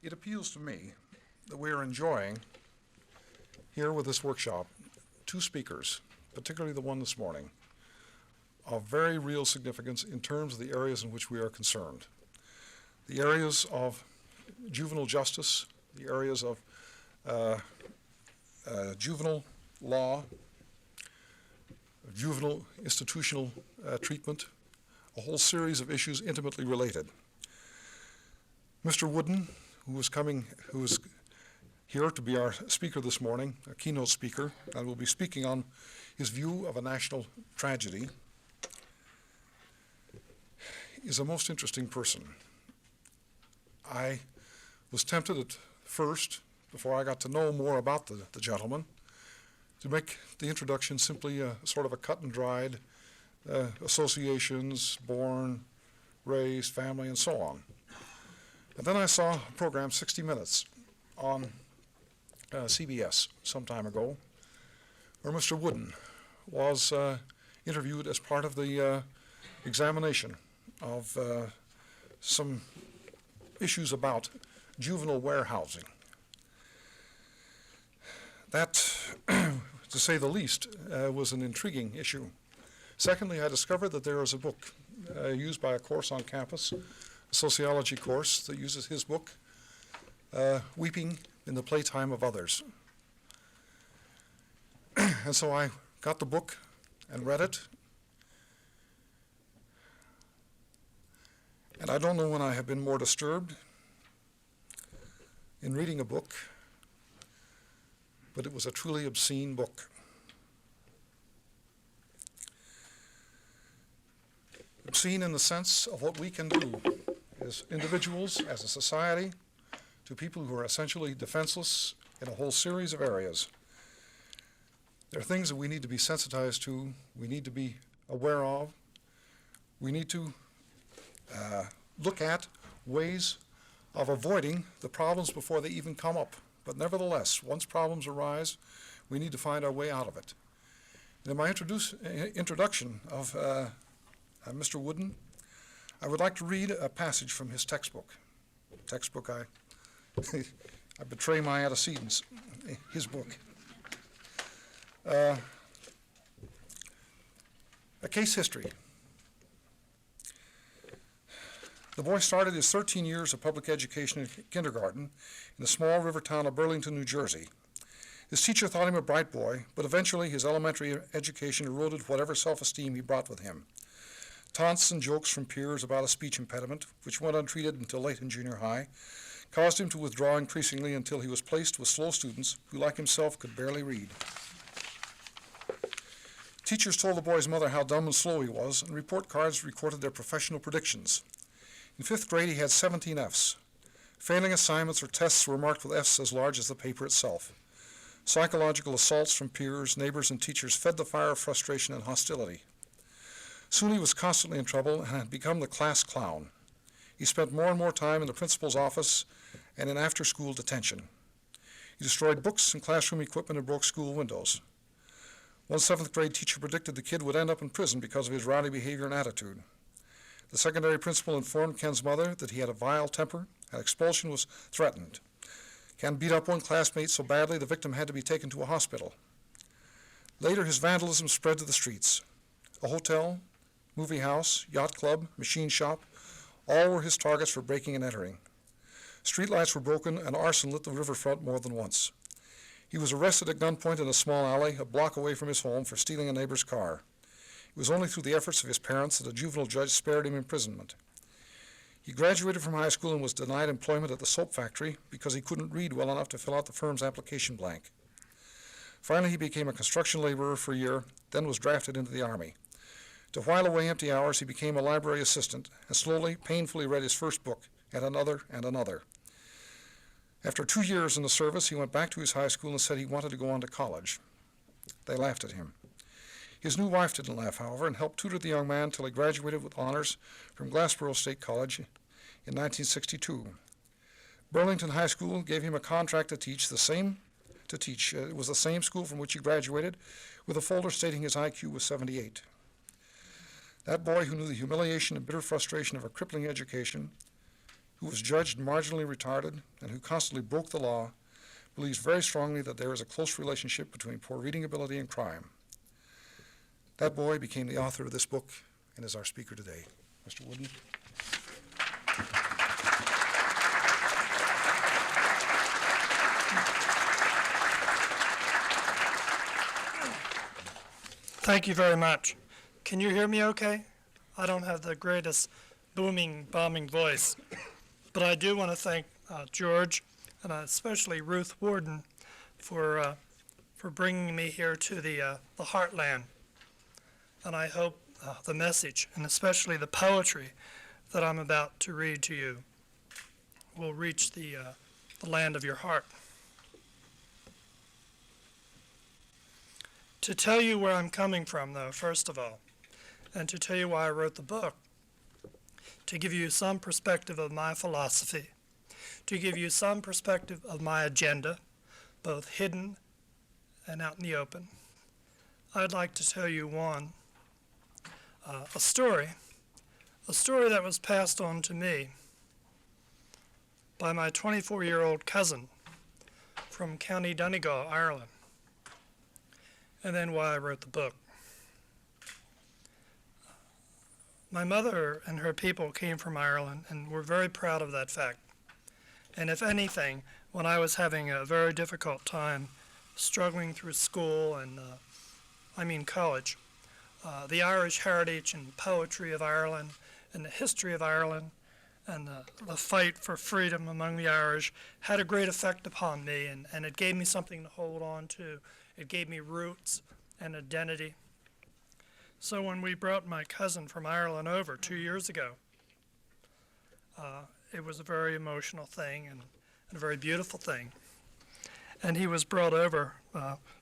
It appeals to me that we are enjoying, here with this workshop, two speakers, particularly the one this morning, of very real significance in terms of the areas in which we are concerned. The areas of juvenile justice, the areas of juvenile law, juvenile institutional treatment, a whole series of issues intimately related. Mr. Wooden, who is here to be our speaker this morning, a keynote speaker, and will be speaking on his view of a national tragedy, is a most interesting person. I was tempted at first, before I got to know more about the gentleman, to make the introduction simply a sort of a cut and dried associations, born, raised, family, and so on. And then I saw a program, 60 Minutes, on CBS some time ago, where Mr. Wooden was interviewed as part of the examination of some issues about juvenile warehousing. That, to say the least, was an intriguing issue. Secondly, I discovered that there is a book used by a course on campus, a sociology course that uses his book, Weeping in the Playtime of Others. And so I got the book and read it. And I don't know when I have been more disturbed in reading a book, but it was a truly obscene book. Obscene in the sense of what we can do as individuals, as a society, to people who are essentially defenseless in a whole series of areas. There are things that we need to be sensitized to, we need to be aware of, we need to look at ways of avoiding the problems before they even come up. But nevertheless, once problems arise, we need to find our way out of it. And in my introduction of Mr. Wooden, I would like to read a passage from his textbook. I betray my antecedents, his book. A case history. The boy started his 13 years of public education in kindergarten in the small river town of Burlington, New Jersey. His teacher thought him a bright boy, but eventually his elementary education eroded whatever self-esteem he brought with him. Taunts and jokes from peers about a speech impediment, which went untreated until late in junior high, caused him to withdraw increasingly until he was placed with slow students who, like himself, could barely read. Teachers told the boy's mother how dumb and slow he was, and report cards recorded their professional predictions. In 5th grade, he had 17 Fs. Failing assignments or tests were marked with Fs as large as the paper itself. Psychological assaults from peers, neighbors, and teachers fed the fire of frustration and hostility. Soon he was constantly in trouble and had become the class clown. He spent more and more time in the principal's office and in after-school detention. He destroyed books and classroom equipment and broke school windows. One 7th grade teacher predicted the kid would end up in prison because of his rowdy behavior and attitude. The secondary principal informed Ken's mother that he had a vile temper and expulsion was threatened. Ken beat up one classmate so badly the victim had to be taken to a hospital. Later, his vandalism spread to the streets. A hotel, movie house, yacht club, machine shop, all were his targets for breaking and entering. Streetlights were broken and arson lit the riverfront more than once. He was arrested at gunpoint in a small alley a block away from his home for stealing a neighbor's car. It was only through the efforts of his parents that a juvenile judge spared him imprisonment. He graduated from high school and was denied employment at the soap factory because he couldn't read well enough to fill out the firm's application blank. Finally, he became a construction laborer for a year, then was drafted into the Army. To while away empty hours, he became a library assistant and slowly, painfully read his first book, and another and another. After 2 years in the service, he went back to his high school and said he wanted to go on to college. They laughed at him. His new wife didn't laugh, however, and helped tutor the young man until he graduated with honors from Glassboro State College in 1962. Burlington High School gave him a contract to teach. It was the same school from which he graduated, with a folder stating his IQ was 78. That boy who knew the humiliation and bitter frustration of a crippling education who was judged marginally retarded and who constantly broke the law, believes very strongly that there is a close relationship between poor reading ability and crime. That boy became the author of this book and is our speaker today. Mr. Wooden. Thank you very much. Can you hear me okay? I don't have the greatest booming, bombing voice, but I do want to thank George and especially Ruth Warden for bringing me here to the heartland. And I hope the message, and especially the poetry that I'm about to read to you, will reach the land of your heart. To tell you where I'm coming from, though, first of all, and to tell you why I wrote the book, to give you some perspective of my philosophy, to give you some perspective of my agenda, both hidden and out in the open, I'd like to tell you a story that was passed on to me by my 24-year-old cousin from County Donegal, Ireland, and then why I wrote the book. My mother and her people came from Ireland, and we're very proud of that fact. And if anything, when I was having a very difficult time struggling through school and, college, the Irish heritage and poetry of Ireland and the history of Ireland and the fight for freedom among the Irish had a great effect upon me, and it gave me something to hold on to. It gave me roots and identity. So when we brought my cousin from Ireland over 2 years ago, it was a very emotional thing and a very beautiful thing. And he was brought over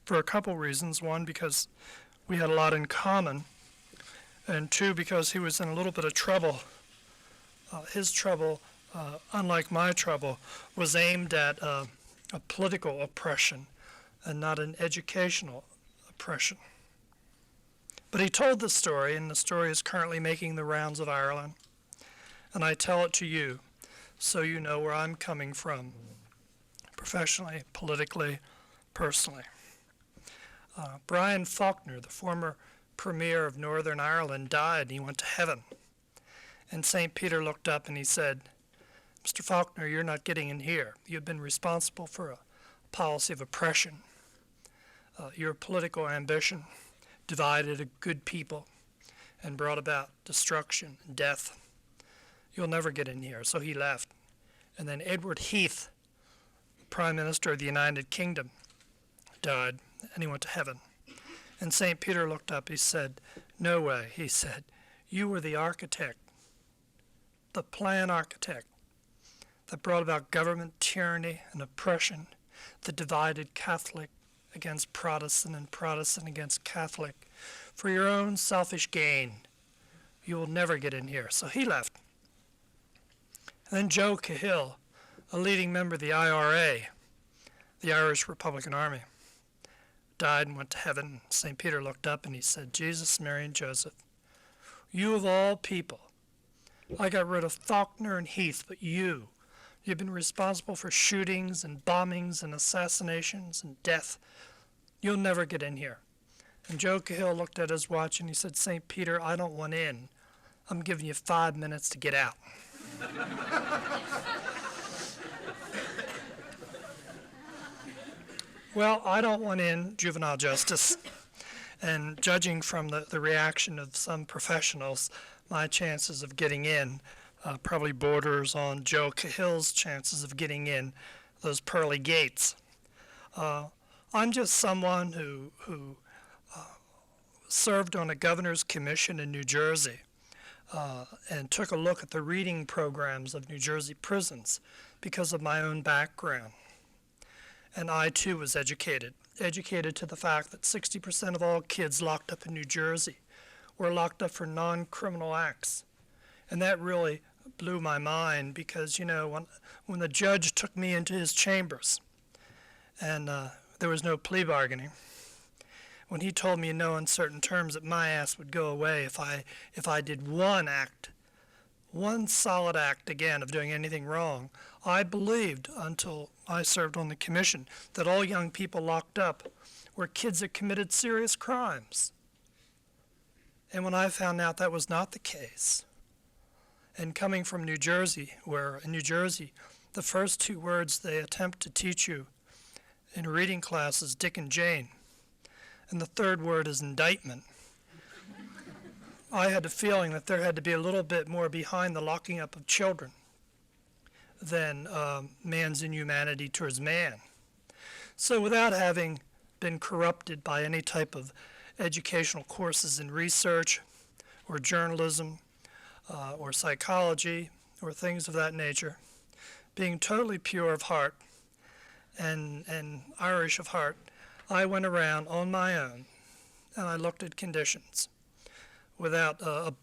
for a couple reasons. One, because we had a lot in common, and two, because he was in a little bit of trouble. His trouble, unlike my trouble, was aimed at a political oppression and not an educational oppression. But he told the story, and the story is currently making the rounds of Ireland, and I tell it to you so you know where I'm coming from, professionally, politically, personally. Brian Faulkner, the former Premier of Northern Ireland, died and he went to heaven. And St. Peter looked up and he said, "Mr. Faulkner, you're not getting in here. You've been responsible for a policy of oppression. Your political ambition divided a good people and brought about destruction and death. You'll never get in here." So he left. And then Edward Heath, Prime Minister of the United Kingdom, died, and he went to heaven. And St. Peter looked up, he said, "No way," he said. "You were the architect, the plan architect that brought about government tyranny and oppression that divided Catholic against Protestant and Protestant against Catholic for your own selfish gain. You will never get in here." So he left. And then Joe Cahill, a leading member of the IRA, the Irish Republican Army, died and went to heaven. St. Peter looked up and he said, "Jesus, Mary, and Joseph, you of all people, I got rid of Faulkner and Heath, but you've been responsible for shootings and bombings and assassinations and death. You'll never get in here." And Joe Cahill looked at his watch and he said, "St. Peter, I don't want in. I'm giving you 5 minutes to get out." Well, I don't want in juvenile justice. And judging from the reaction of some professionals, my chances of getting in probably borders on Joe Cahill's chances of getting in those pearly gates. I'm just someone who served on a governor's commission in New Jersey and took a look at the reading programs of New Jersey prisons because of my own background. And I, too, was educated to the fact that 60% of all kids locked up in New Jersey were locked up for non-criminal acts. And that really blew my mind because, when the judge took me into his chambers and there was no plea bargaining, when he told me in no uncertain terms that my ass would go away if I did one act, one solid act, again, of doing anything wrong. I believed, until I served on the commission, that all young people locked up were kids that committed serious crimes. And when I found out that was not the case, and coming from New Jersey, where in New Jersey, the first two words they attempt to teach you in a reading class is Dick and Jane, and the third word is indictment, I had a feeling that there had to be a little bit more behind the locking up of children than man's inhumanity towards man. So without having been corrupted by any type of educational courses in research or journalism or psychology or things of that nature, being totally pure of heart and Irish of heart, I went around on my own and I looked at conditions without a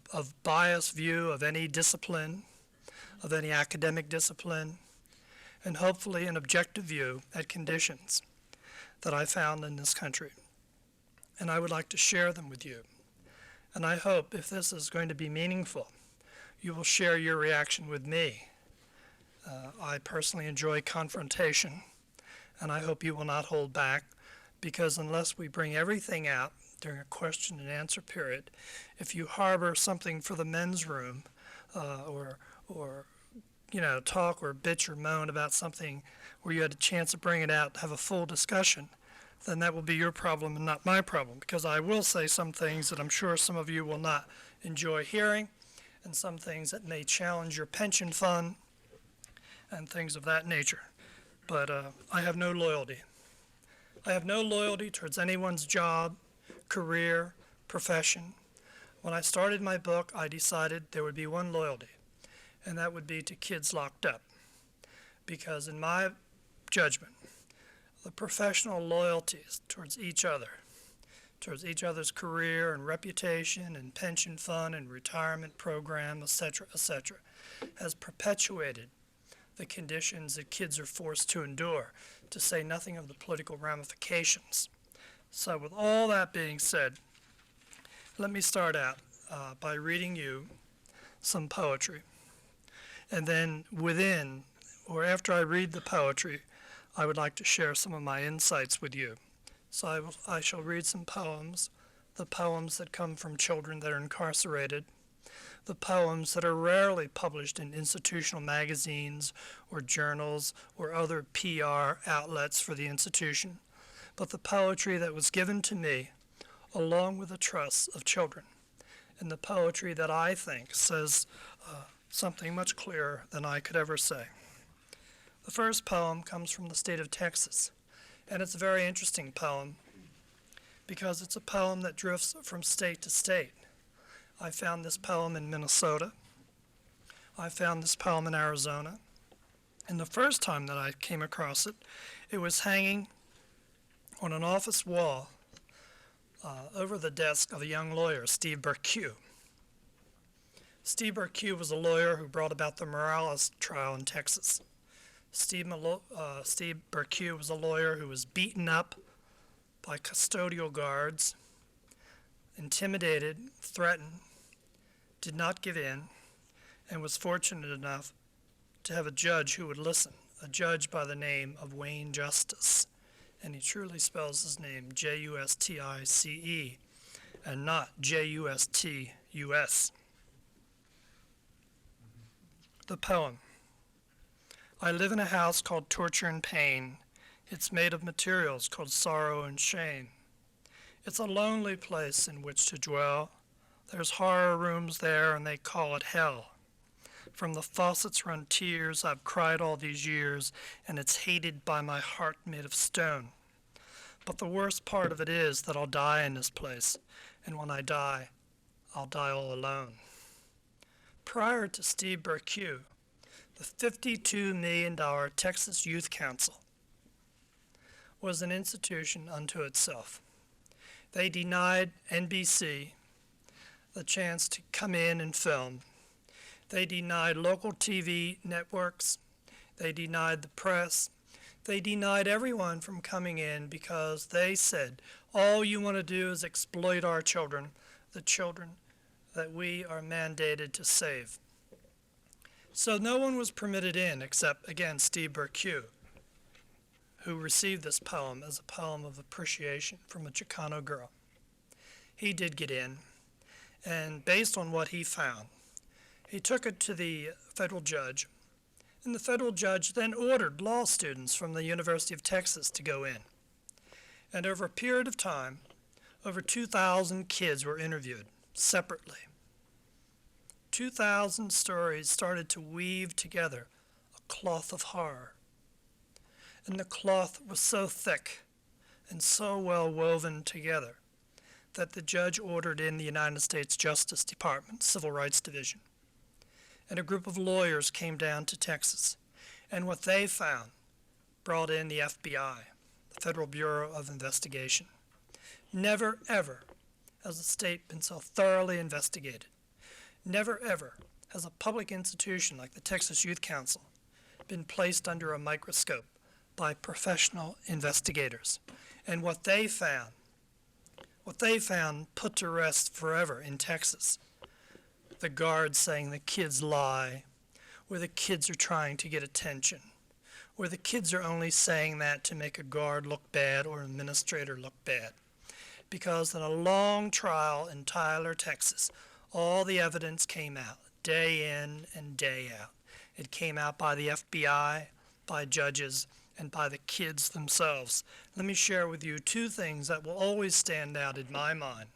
biased view of any discipline, of any academic discipline, and hopefully an objective view at conditions that I found in this country. And I would like to share them with you. And I hope if this is going to be meaningful, you will share your reaction with me. I personally enjoy confrontation, and I hope you will not hold back, because unless we bring everything out during a question and answer period, if you harbor something for the men's room, or talk or bitch or moan about something where you had a chance to bring it out, have a full discussion, then that will be your problem and not my problem, because I will say some things that I'm sure some of you will not enjoy hearing, and some things that may challenge your pension fund and things of that nature. But I have no loyalty. I have no loyalty towards anyone's job, career, profession. When I started my book, I decided there would be one loyalty, and that would be to kids locked up. Because in my judgment, the professional loyalties towards each other, towards each other's career and reputation and pension fund and retirement program, etc., has perpetuated the conditions that kids are forced to endure, to say nothing of the political ramifications. So with all that being said, let me start out by reading you some poetry. And then within, or after I read the poetry, I would like to share some of my insights with you. So I shall read some poems, the poems that come from children that are incarcerated, the poems that are rarely published in institutional magazines or journals or other PR outlets for the institution, but the poetry that was given to me along with the trusts of children, and the poetry that I think says something much clearer than I could ever say. The first poem comes from the state of Texas, and it's a very interesting poem because it's a poem that drifts from state to state. I found this poem in Minnesota. I found this poem in Arizona. And the first time that I came across it, it was hanging on an office wall over the desk of a young lawyer, Steve Berque. Steve Berque was a lawyer who brought about the Morales trial in Texas. Steve Berque was a lawyer who was beaten up by custodial guards, intimidated, threatened, did not give in, and was fortunate enough to have a judge who would listen, a judge by the name of Wayne Justice. And he truly spells his name Justice and not Justus. The poem. I live in a house called Torture and Pain. It's made of materials called sorrow and shame. It's a lonely place in which to dwell. There's horror rooms there, and they call it hell. From the faucets run tears I've cried all these years, and it's hated by my heart made of stone. But the worst part of it is that I'll die in this place, and when I die, I'll die all alone. Prior to Steve Berque, the $52 million Texas Youth Council was an institution unto itself. They denied NBC the chance to come in and film. They denied local TV networks. They denied the press. They denied everyone from coming in because they said, all you want to do is exploit our children, the children that we are mandated to save. So no one was permitted in except, again, Steve Berque, who received this poem as a poem of appreciation from a Chicano girl. He did get in, and based on what he found, he took it to the federal judge, and the federal judge then ordered law students from the University of Texas to go in. And over a period of time, over 2,000 kids were interviewed separately. 2,000 stories started to weave together a cloth of horror. And the cloth was so thick and so well woven together that the judge ordered in the United States Justice Department, Civil Rights Division. And a group of lawyers came down to Texas. And what they found brought in the FBI, the Federal Bureau of Investigation. Never, ever has the state been so thoroughly investigated. Never, ever has a public institution like the Texas Youth Council been placed under a microscope by professional investigators. And what they found put to rest forever in Texas. The guards saying the kids lie, where the kids are trying to get attention, where the kids are only saying that to make a guard look bad or an administrator look bad. Because in a long trial in Tyler, Texas, all the evidence came out, day in and day out. It came out by the FBI, by judges, and by the kids themselves. Let me share with you two things that will always stand out in my mind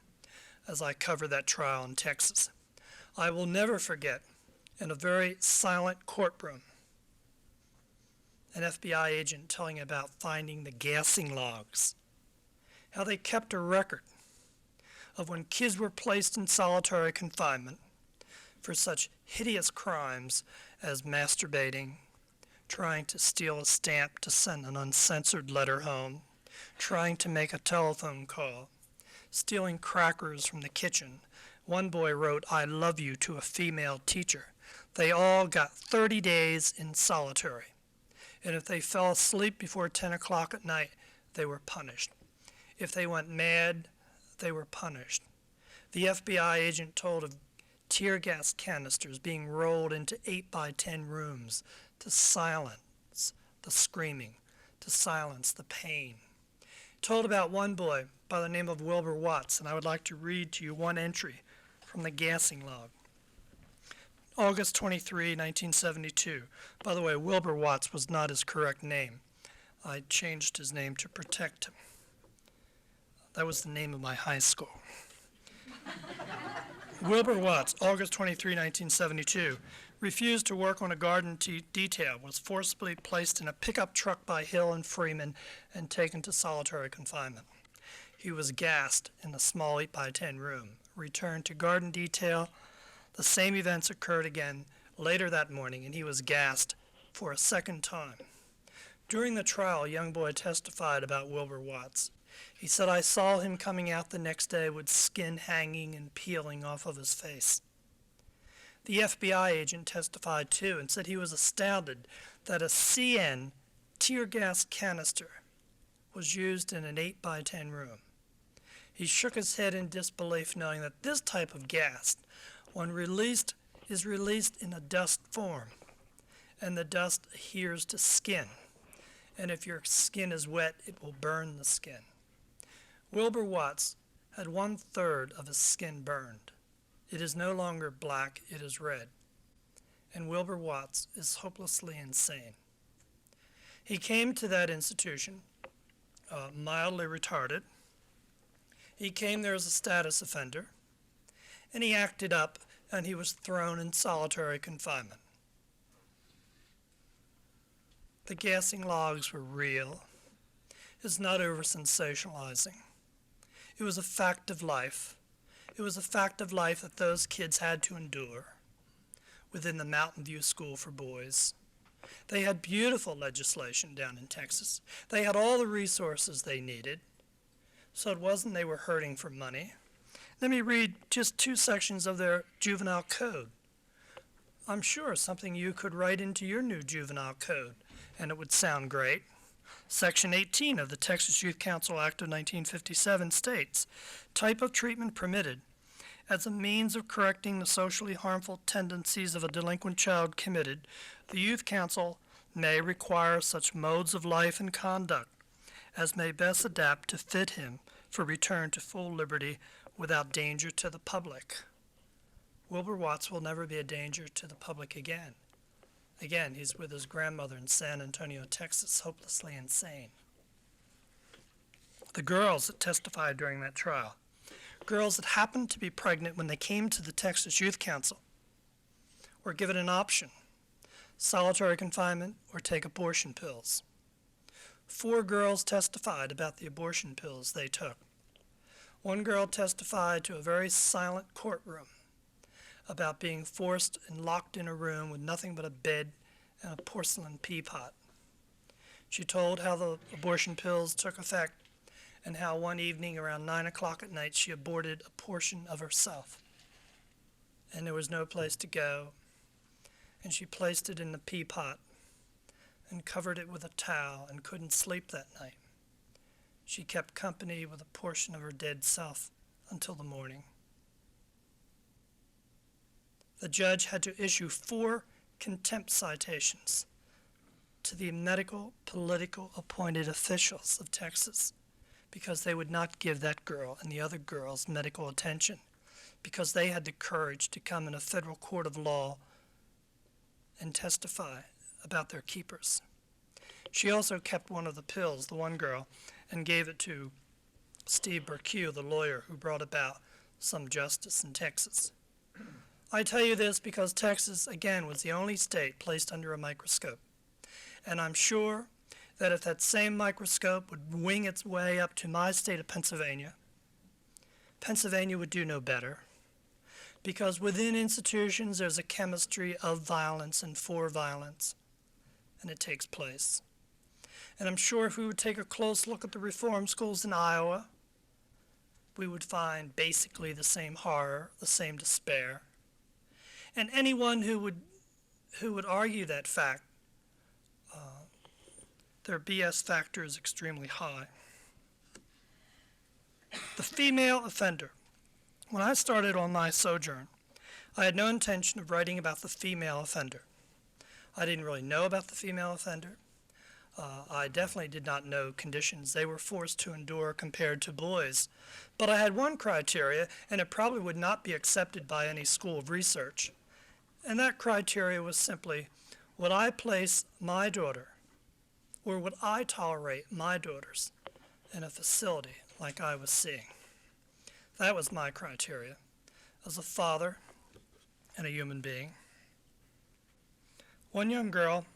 as I cover that trial in Texas. I will never forget, in a very silent courtroom, an FBI agent telling about finding the gassing logs, how they kept a record of when kids were placed in solitary confinement for such hideous crimes as masturbating, trying to steal a stamp to send an uncensored letter home, trying to make a telephone call, stealing crackers from the kitchen. One boy wrote, "I love you," to a female teacher. They all got 30 days in solitary. And if they fell asleep before 10 o'clock at night, they were punished. If they went mad, they were punished. The FBI agent told of tear gas canisters being rolled into 8x10 rooms to silence the screaming, to silence the pain. Told about one boy by the name of Wilbur Watts, and I would like to read to you one entry from the gassing log. August 23, 1972. By the way, Wilbur Watts was not his correct name. I changed his name to protect him. That was the name of my high school. Wilbur Watts, August 23, 1972, refused to work on a garden detail, was forcibly placed in a pickup truck by Hill and Freeman and taken to solitary confinement. He was gassed in a small 8x10 room. Returned to garden detail. The same events occurred again later that morning, and he was gassed for a second time. During the trial, a young boy testified about Wilbur Watts. He said, "I saw him coming out the next day with skin hanging and peeling off of his face." The FBI agent testified too and said he was astounded that a CN tear gas canister was used in an 8x10 room. He shook his head in disbelief, knowing that this type of gas, when released, is released in a dust form, and the dust adheres to skin. And if your skin is wet, it will burn the skin. Wilbur Watts had 1/3 of his skin burned. It is no longer black, it is red. And Wilbur Watts is hopelessly insane. He came to that institution mildly retarded. He came there as a status offender, and he acted up, and he was thrown in solitary confinement. The gassing logs were real. It's not over-sensationalizing. It was a fact of life. It was a fact of life that those kids had to endure within the Mountain View School for Boys. They had beautiful legislation down in Texas. They had all the resources they needed. So it wasn't they were hurting for money. Let me read just 2 sections of their juvenile code. I'm sure something you could write into your new juvenile code, and it would sound great. Section 18 of the Texas Youth Council Act of 1957 states, type of treatment permitted. as a means of correcting the socially harmful tendencies of a delinquent child committed, the Youth Council may require such modes of life and conduct as may best adapt to fit him for return to full liberty without danger to the public. Wilbur Watts will never be a danger to the public again. Again, he's with his grandmother in San Antonio, Texas, hopelessly insane. The girls that testified during that trial, girls that happened to be pregnant when they came to the Texas Youth Council, were given an option: solitary confinement or take abortion pills. 4 girls testified about the abortion pills they took. One girl testified to a very silent courtroom about being forced and locked in a room with nothing but a bed and a porcelain teapot. She told how the abortion pills took effect and how one evening around 9 o'clock at night she aborted a portion of herself. And there was no place to go, and she placed it in the teapot and covered it with a towel and couldn't sleep that night. She kept company with a portion of her dead self until the morning. The judge had to issue 4 contempt citations to the medical, political appointed officials of Texas because they would not give that girl and the other girls medical attention, because they had the courage to come in a federal court of law and testify about their keepers. She also kept one of the pills, the one girl, and gave it to Steve Berkew, the lawyer who brought about some justice in Texas. I tell you this because Texas, again, was the only state placed under a microscope. And I'm sure that if that same microscope would wing its way up to my state of Pennsylvania, Pennsylvania would do no better. Because within institutions there's a chemistry of violence and for violence, and it takes place. And I'm sure if we would take a close look at the reform schools in Iowa, we would find basically the same horror, the same despair. And anyone who would argue that fact, their BS factor is extremely high. The female offender. When I started on my sojourn, I had no intention of writing about the female offender. I didn't really know about the female offender. I definitely did not know conditions they were forced to endure compared to boys. But I had one criteria, and it probably would not be accepted by any school of research. And that criteria was simply, would I place my daughter, or would I tolerate my daughters in a facility like I was seeing? That was my criteria as a father and a human being. One young girl,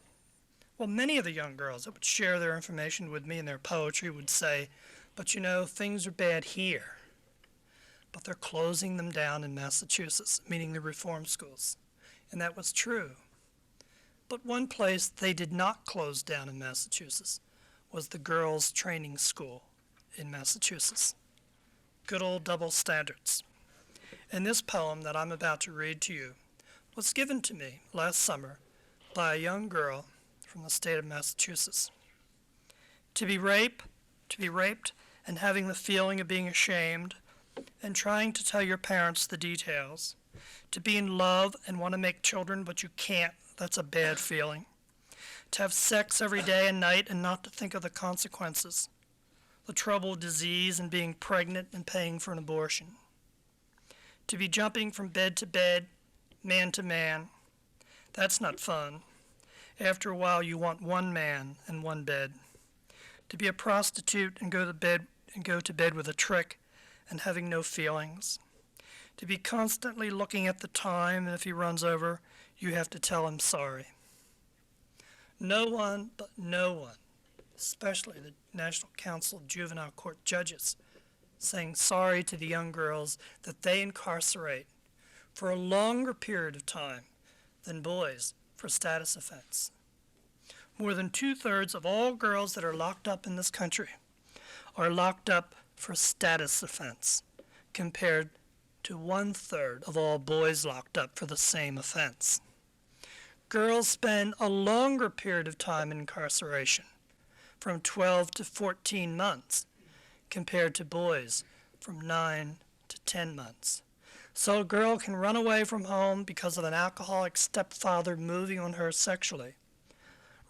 well, many of the young girls that would share their information with me in their poetry would say, but you know, things are bad here, but they're closing them down in Massachusetts, meaning the reform schools. And that was true. But one place they did not close down in Massachusetts was the girls' training school in Massachusetts. Good old double standards. And this poem that I'm about to read to you was given to me last summer by a young girl from the state of Massachusetts. To be raped and having the feeling of being ashamed and trying to tell your parents the details. To be in love and want to make children, but you can't. That's a bad feeling. To have sex every day and night and not to think of the consequences. The trouble of disease and being pregnant and paying for an abortion. To be jumping from bed to bed, man to man. That's not fun. After a while, you want one man and one bed. To be a prostitute and go to bed with a trick and having no feelings. To be constantly looking at the time, and if he runs over, you have to tell him sorry. No one, especially the National Council of Juvenile Court Judges, saying sorry to the young girls that they incarcerate for a longer period of time than boys for status offense. More than 2/3 of all girls that are locked up in this country are locked up for status offense, compared to 1/3 of all boys locked up for the same offense. Girls spend a longer period of time in incarceration, from 12 to 14 months, compared to boys from 9 to 10 months. So a girl can run away from home because of an alcoholic stepfather moving on her sexually.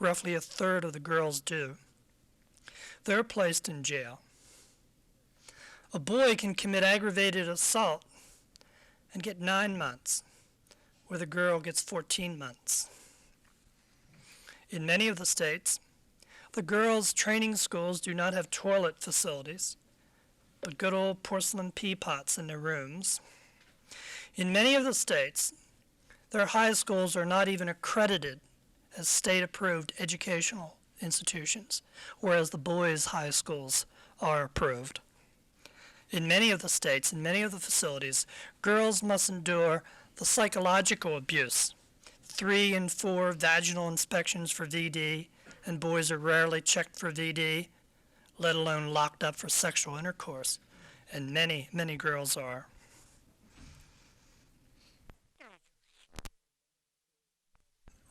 Roughly a third of the girls do. They're placed in jail. A boy can commit aggravated assault and get 9 months, where the girl gets 14 months. In many of the states, the girls' training schools do not have toilet facilities, but good old porcelain pea pots in their rooms. In many of the states, their high schools are not even accredited as state-approved educational institutions, whereas the boys' high schools are approved. In many of the states, in many of the facilities, girls must endure the psychological abuse, 3 and 4 vaginal inspections for VD, and boys are rarely checked for VD, let alone locked up for sexual intercourse, and many, many girls are.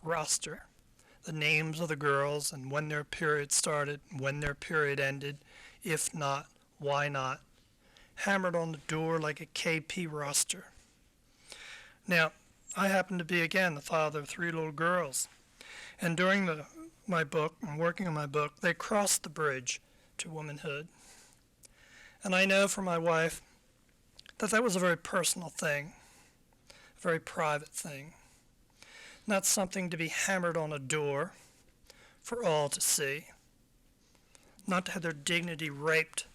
Roster, the names of the girls and when their period started, when their period ended, if not, why not, hammered on the door like a KP roster. Now, I happen to be, again, the father of 3 little girls, and during my book, and working on my book, they crossed the bridge to womanhood. And I know for my wife that that was a very personal thing, a very private thing, not something to be hammered on a door for all to see, not to have their dignity raped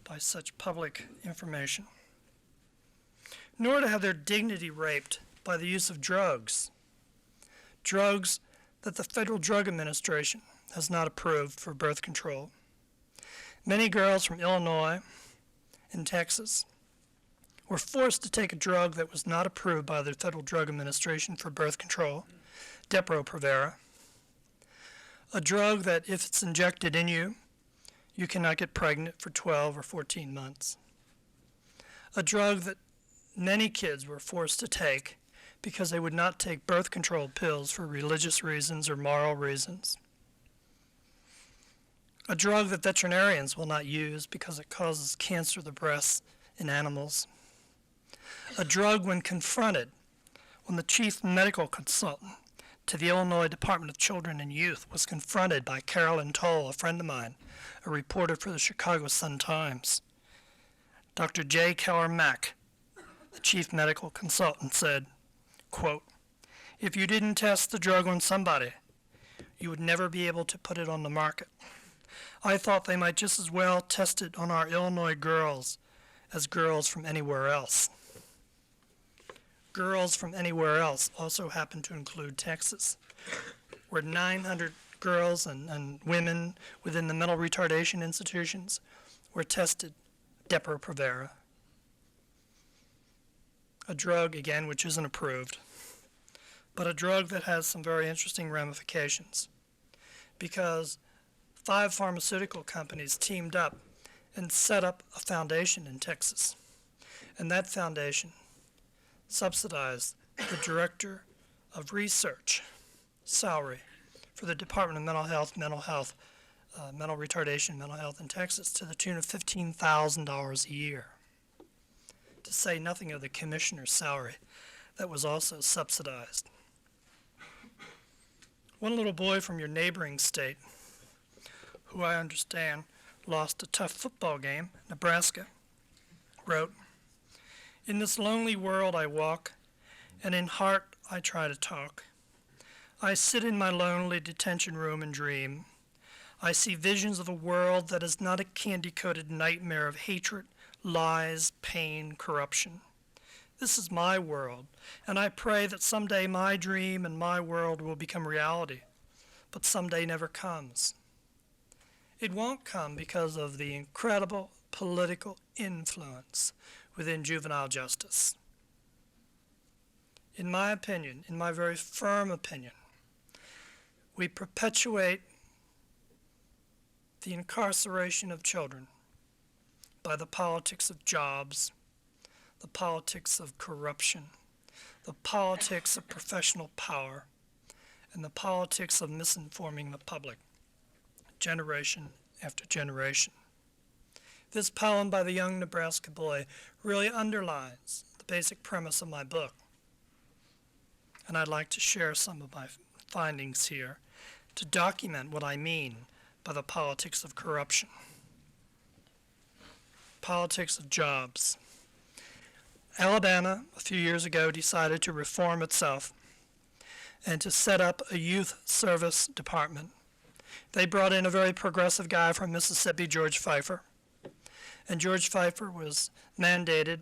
by such public information, nor to have their dignity raped by the use of drugs that the Federal Drug Administration has not approved for birth control. Many girls from Illinois and Texas were forced to take a drug that was not approved by the Federal Drug Administration for birth control, Depo-Provera, a drug that if it's injected in you, you cannot get pregnant for 12 or 14 months. A drug that many kids were forced to take because they would not take birth control pills for religious reasons or moral reasons. A drug that veterinarians will not use because it causes cancer of the breast in animals. A drug when confronted, when the chief medical consultant to the Illinois Department of Children and Youth was confronted by Carolyn Toll, a friend of mine, a reporter for the Chicago Sun-Times. Dr. J. Keller Mack, the chief medical consultant, said, quote, "If you didn't test the drug on somebody, you would never be able to put it on the market. I thought they might just as well test it on our Illinois girls as girls from anywhere else." Girls from anywhere else also happen to include Texas, where 900 girls and women within the mental retardation institutions were tested Depo-Provera, a drug, again, which isn't approved, but a drug that has some very interesting ramifications, because 5 pharmaceutical companies teamed up and set up a foundation in Texas, and that foundation subsidized the director of research salary for the Department of Mental Health, mental retardation, mental health in Texas to the tune of $15,000 a year, to say nothing of the commissioner's salary that was also subsidized. One little boy from your neighboring state, who I understand lost a tough football game, Nebraska, wrote, "In this lonely world I walk, and in heart I try to talk. I sit in my lonely detention room and dream. I see visions of a world that is not a candy-coated nightmare of hatred, lies, pain, corruption. This is my world, and I pray that someday my dream and my world will become reality, but someday never comes. It won't come because of the incredible political influence within juvenile justice. In my opinion, in my very firm opinion, we perpetuate the incarceration of children by the politics of jobs, the politics of corruption, the politics of professional power, and the politics of misinforming the public, generation after generation. This poem by the young Nebraska boy really underlines the the basic premise of my book. And I'd like to share some of my findings here to document what I mean by the politics of corruption. Politics of jobs. Alabama, a few years ago, decided to reform itself and to set up a youth service department. They brought in a very progressive guy from Mississippi, George Pfeiffer. And George Pfeiffer was mandated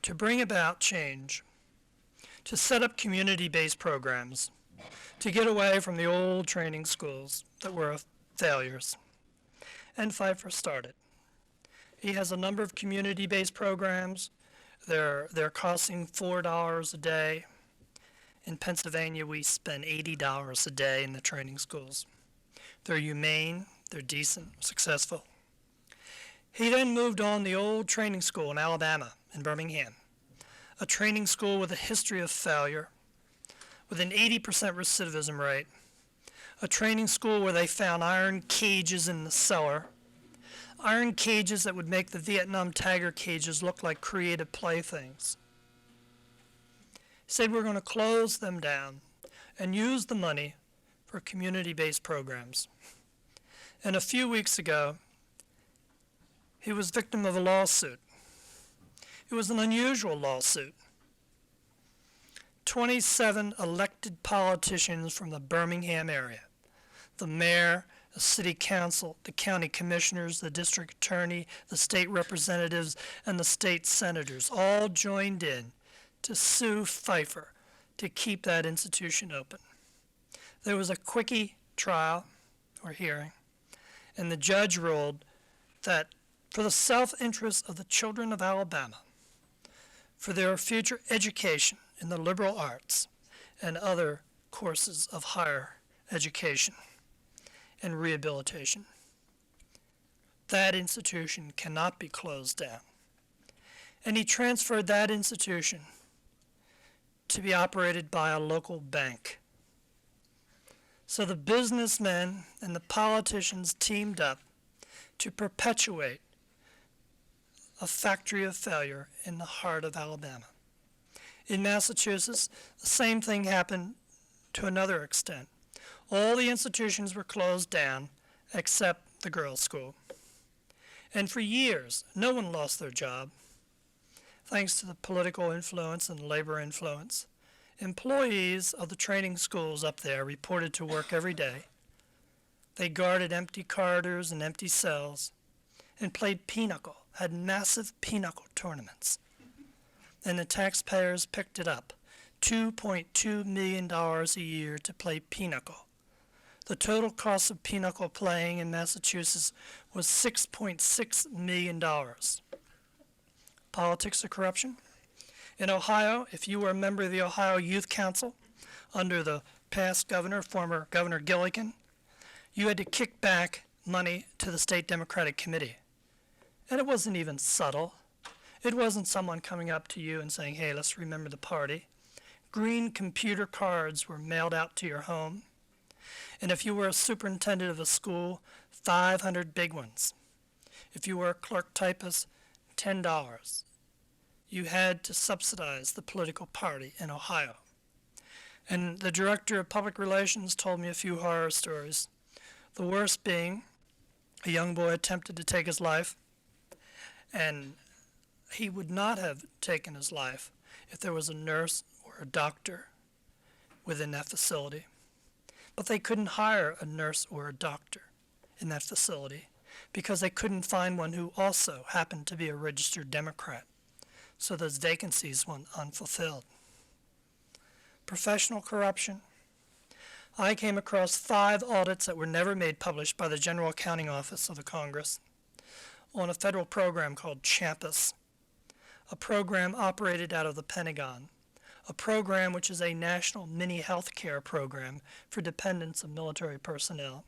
to bring about change, to set up community-based programs, to get away from the old training schools that were failures. And Pfeiffer started. He has a number of community-based programs. They're costing $4 a day. In Pennsylvania, we spend $80 a day in the training schools. They're humane, they're decent, successful. He then moved on the old training school in Alabama, in Birmingham, a training school with a history of failure, with an 80% recidivism rate, a training school where they found iron cages in the cellar, iron cages that would make the Vietnam Tiger cages look like creative playthings. He said, we're going to close them down and use the money for community-based programs. And a few weeks ago, he was victim of a lawsuit. It was an unusual lawsuit. 27 elected politicians from the Birmingham area, the mayor, the city council, the county commissioners, the district attorney, the state representatives, and the state senators all joined in to sue Pfeiffer to keep that institution open. There was a quickie trial or hearing, and the judge ruled that for the self-interest of the children of Alabama, for their future education in the liberal arts and other courses of higher education and rehabilitation, that institution cannot be closed down. And he transferred that institution to be operated by a local bank. So the businessmen and the politicians teamed up to perpetuate a factory of failure in the heart of Alabama. In Massachusetts, the same thing happened to another extent. All the institutions were closed down except the girls' school. And for years, no one lost their job. Thanks to the political influence and labor influence, employees of the training schools up there reported to work every day. They guarded empty corridors and empty cells and played pinochle, had massive pinochle tournaments. And the taxpayers picked it up, $2.2 million a year to play pinochle. The total cost of pinochle playing in Massachusetts was $6.6 million. Politics of corruption. In Ohio, if you were a member of the Ohio Youth Council under the past governor, former Governor Gilligan, you had to kick back money to the State Democratic Committee. And it wasn't even subtle. It wasn't someone coming up to you and saying, hey, let's remember the party. Green computer cards were mailed out to your home. And if you were a superintendent of a school, 500 big ones. If you were a clerk typist, $10. You had to subsidize the political party in Ohio. And the director of public relations told me a few horror stories. The worst being a young boy attempted to take his life, and he would not have taken his life if there was a nurse or a doctor within that facility. But they couldn't hire a nurse or a doctor in that facility because they couldn't find one who also happened to be a registered Democrat. So those vacancies went unfulfilled. Professional corruption. I came across 5 audits that were never made published by the General Accounting Office of the Congress on a federal program called CHAMPUS, a program operated out of the Pentagon, a program which is a national mini health care program for dependents of military personnel,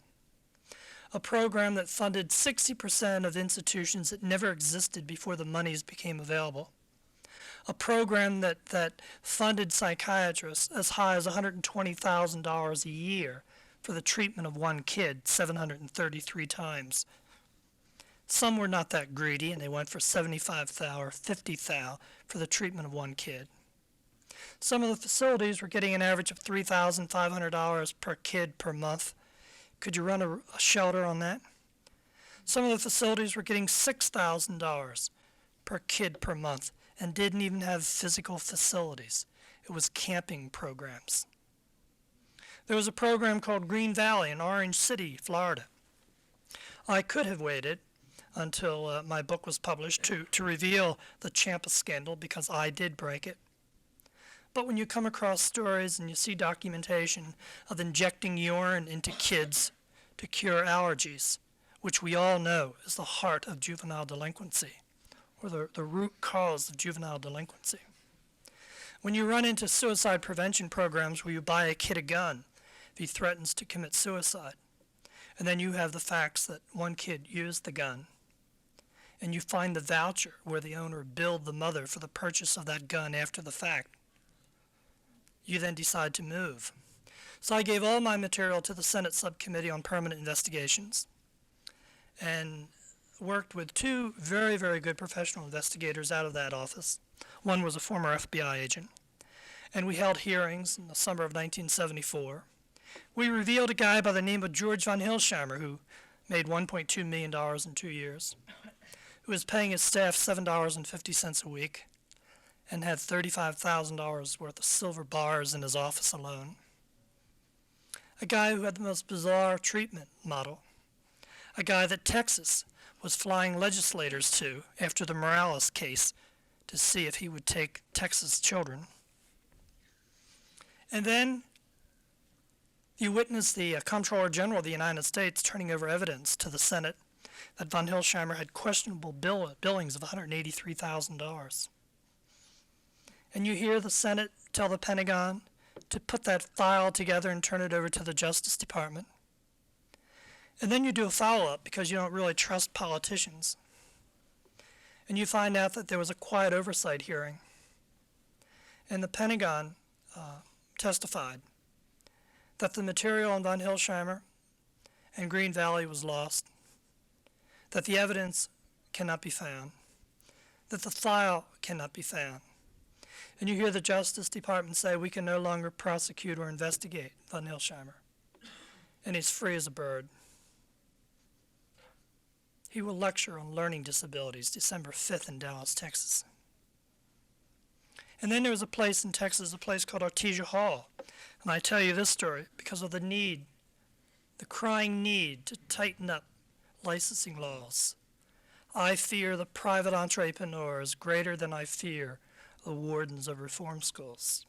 a program that funded 60% of institutions that never existed before the monies became available, a program that funded psychiatrists as high as $120,000 a year for the treatment of one kid 733 times. Some were not that greedy, and they went for 75 thou or 50 thou for the treatment of one kid. Some of the facilities were getting an average of $3,500 per kid per month. Could you run a shelter on that? Some of the facilities were getting $6,000 per kid per month and didn't even have physical facilities. It was camping programs. There was a program called Green Valley in Orange City, Florida. I could have waited until my book was published to reveal the Champa scandal, because I did break it. But when you come across stories and you see documentation of injecting urine into kids to cure allergies, which we all know is the heart of juvenile delinquency, or the root cause of juvenile delinquency. When you run into suicide prevention programs where you buy a kid a gun if he threatens to commit suicide, and then you have the facts that one kid used the gun, and you find the voucher where the owner billed the mother for the purchase of that gun after the fact, you then decide to move. So I gave all my material to the Senate Subcommittee on Permanent Investigations and worked with two very, very good professional investigators out of that office. One was a former FBI agent. And we held hearings in the summer of 1974. We revealed a guy by the name of George von Hilsheimer, who made $1.2 million in 2 years, who was paying his staff $7.50 a week, and had $35,000 worth of silver bars in his office alone. A guy who had the most bizarre treatment model. A guy that Texas was flying legislators to after the Morales case to see if he would take Texas children. And then you witness the Comptroller General of the United States turning over evidence to the Senate that von Hilsheimer had questionable billings of $183,000. And you hear the Senate tell the Pentagon to put that file together and turn it over to the Justice Department. And then you do a follow-up because you don't really trust politicians. And you find out that there was a quiet oversight hearing. And the Pentagon testified that the material on von Hilsheimer and Green Valley was lost, that the evidence cannot be found, that the file cannot be found. And you hear the Justice Department say, we can no longer prosecute or investigate von Hilsheimer. And he's free as a bird. He will lecture on learning disabilities December 5th in Dallas, Texas. And then there was a place in Texas, a place called Artesia Hall. And I tell you this story because of the need, the crying need to tighten up licensing laws. I fear the private entrepreneurs greater than I fear the wardens of reform schools.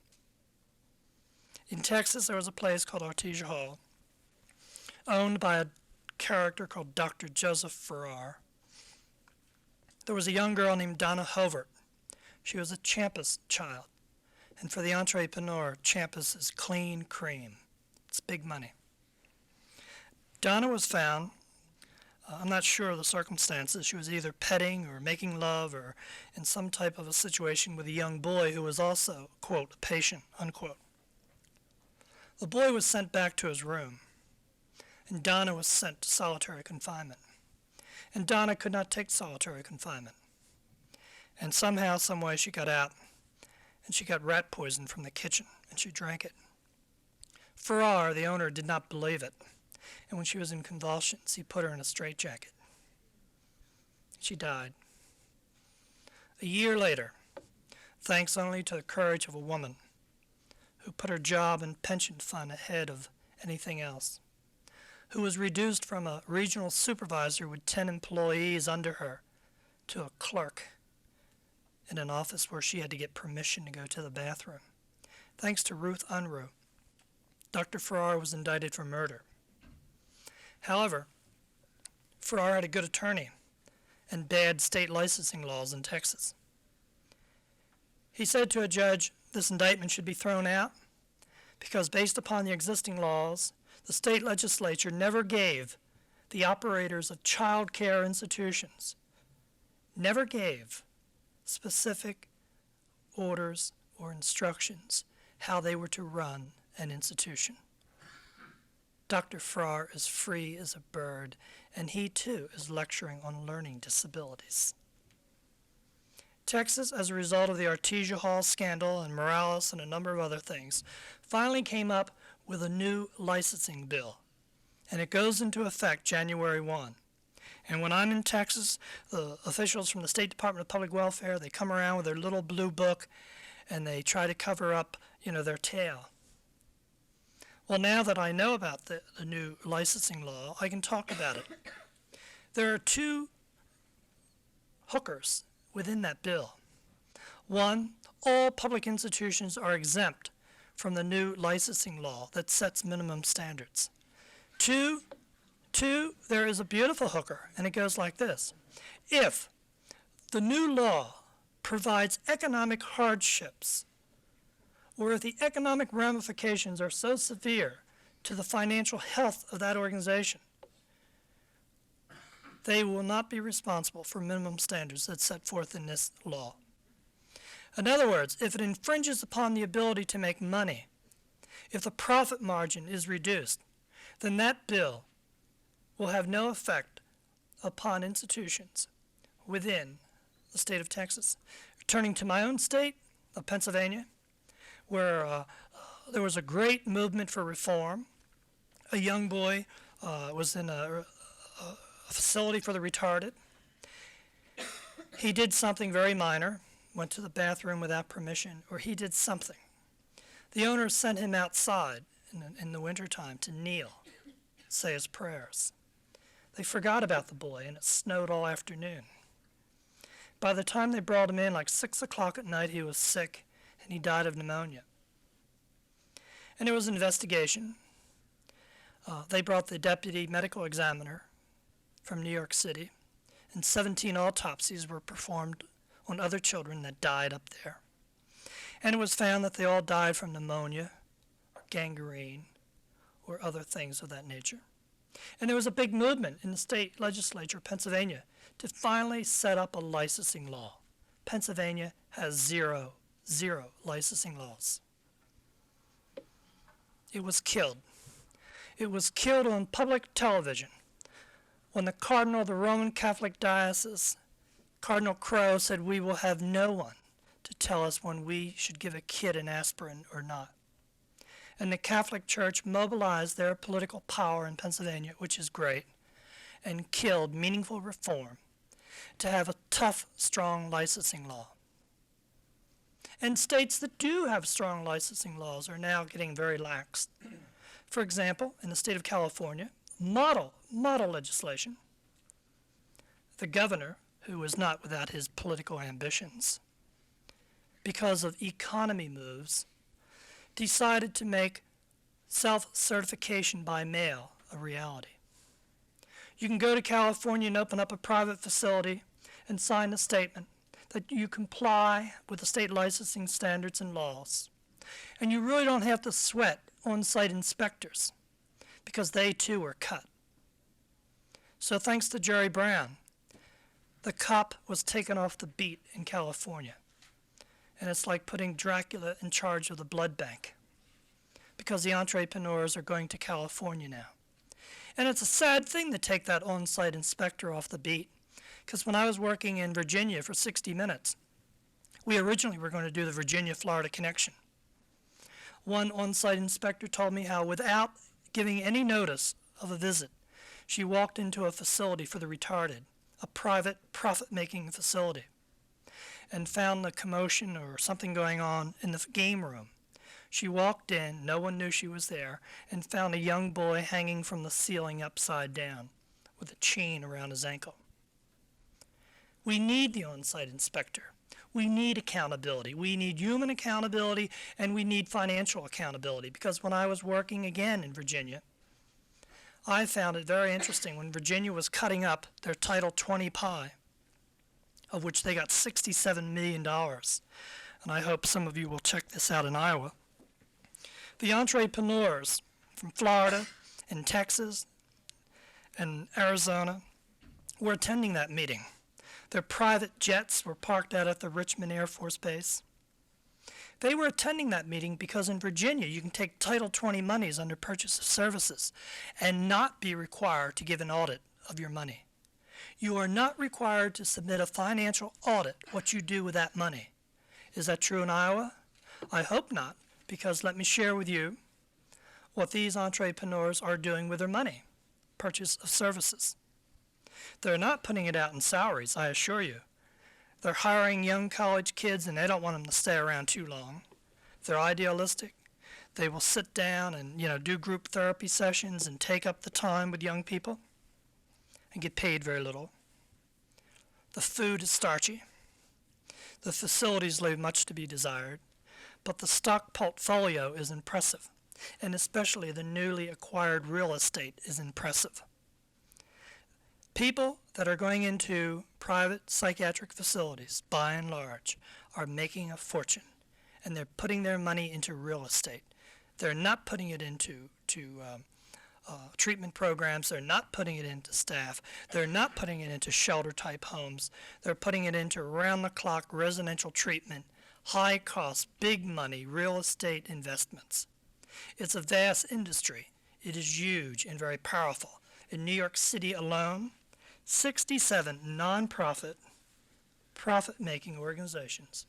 In Texas, there was a place called Artesia Hall, owned by a character called Dr. Joseph Farrar. There was a young girl named Donna Hovert. She was a Champus child. And for the entrepreneur, Champus is clean cream. It's big money. Donna was found, I'm not sure of the circumstances, she was either petting or making love or in some type of a situation with a young boy who was also, quote, a patient, unquote. The boy was sent back to his room, and Donna was sent to solitary confinement. And Donna could not take solitary confinement. And somehow, some way, she got out, and she got rat poison from the kitchen, and she drank it. Farrar, the owner, did not believe it, and when she was in convulsions, he put her in a straitjacket. She died. A year later, thanks only to the courage of a woman who put her job and pension fund ahead of anything else, who was reduced from a regional supervisor with 10 employees under her to a clerk in an office where she had to get permission to go to the bathroom. Thanks to Ruth Unruh, Dr. Farrar was indicted for murder. However, Farrar had a good attorney and bad state licensing laws in Texas. He said to a judge, this indictment should be thrown out because based upon the existing laws, the state legislature never gave the operators of child care institutions, never gave specific orders or instructions how they were to run an institution. Dr. Farrar is free as a bird, and he too is lecturing on learning disabilities. Texas, as a result of the Artesia Hall scandal and Morales and a number of other things, finally came up with a new licensing bill, and it goes into effect January 1. And when I'm in Texas, the officials from the State Department of Public Welfare, they come around with their little blue book, and they try to cover up, their tail. Well, now that I know about the new licensing law, I can talk about it. There are two hookers within that bill. One, all public institutions are exempt from the new licensing law that sets minimum standards. Two, there is a beautiful hooker, and it goes like this. If the new law provides economic hardships, or if the economic ramifications are so severe to the financial health of that organization, they will not be responsible for minimum standards that's set forth in this law. In other words, if it infringes upon the ability to make money, if the profit margin is reduced, then that bill will have no effect upon institutions within the state of Texas. Turning to my own state of Pennsylvania, where there was a great movement for reform. A young boy was in a facility for the retarded. He did something very minor, went to the bathroom without permission, or he did something. The owner sent him outside in the wintertime to kneel, say his prayers. They forgot about the boy, and it snowed all afternoon. By the time they brought him in, like 6 o'clock at night, he was sick, and he died of pneumonia. And there was an investigation. They brought the deputy medical examiner from New York City, and 17 autopsies were performed on other children that died up there. And it was found that they all died from pneumonia, or gangrene, or other things of that nature. And there was a big movement in the state legislature of Pennsylvania to finally set up a licensing law. Pennsylvania has zero licensing laws. It was killed. It was killed on public television when the Cardinal of the Roman Catholic Diocese, Cardinal Crowe, said, "We will have no one to tell us when we should give a kid an aspirin or not." And the Catholic Church mobilized their political power in Pennsylvania, which is great, and killed meaningful reform to have a tough, strong licensing law. And states that do have strong licensing laws are now getting very lax. For example, in the state of California, model legislation, the governor, who was not without his political ambitions, because of economy moves, decided to make self-certification by mail a reality. You can go to California and open up a private facility and sign a statement that you comply with the state licensing standards and laws. And you really don't have to sweat on-site inspectors because they too were cut. So thanks to Jerry Brown, the cop was taken off the beat in California. And it's like putting Dracula in charge of the blood bank because the entrepreneurs are going to California now. And it's a sad thing to take that on-site inspector off the beat, because when I was working in Virginia for 60 Minutes, we originally were going to do the Virginia-Florida connection. One on-site inspector told me how, without giving any notice of a visit, she walked into a facility for the retarded, a private profit-making facility, and found the commotion or something going on in the game room. She walked in, no one knew she was there, and found a young boy hanging from the ceiling upside down with a chain around his ankle. We need the on-site inspector. We need accountability. We need human accountability, and we need financial accountability, because when I was working again in Virginia, I found it very interesting when Virginia was cutting up their Title 20 pie, of which they got $67 million. And I hope some of you will check this out in Iowa. The entrepreneurs from Florida and Texas and Arizona were attending that meeting. Their private jets were parked out at the Richmond Air Force Base. They were attending that meeting because in Virginia you can take Title 20 monies under purchase of services and not be required to give an audit of your money. You are not required to submit a financial audit what you do with that money. Is that true in Iowa? I hope not, because let me share with you what these entrepreneurs are doing with their money, purchase of services. They're not putting it out in salaries, I assure you. They're hiring young college kids and they don't want them to stay around too long. They're idealistic. They will sit down and, do group therapy sessions and take up the time with young people and get paid very little. The food is starchy. The facilities leave much to be desired, but the stock portfolio is impressive, and especially the newly acquired real estate is impressive. People that are going into private psychiatric facilities, by and large, are making a fortune, and they're putting their money into real estate. They're not putting it into treatment programs. They're not putting it into staff. They're not putting it into shelter-type homes. They're putting it into round-the-clock residential treatment, high-cost, big money real estate investments. It's a vast industry. It is huge and very powerful. In New York City alone, 67 nonprofit, profit-making organizations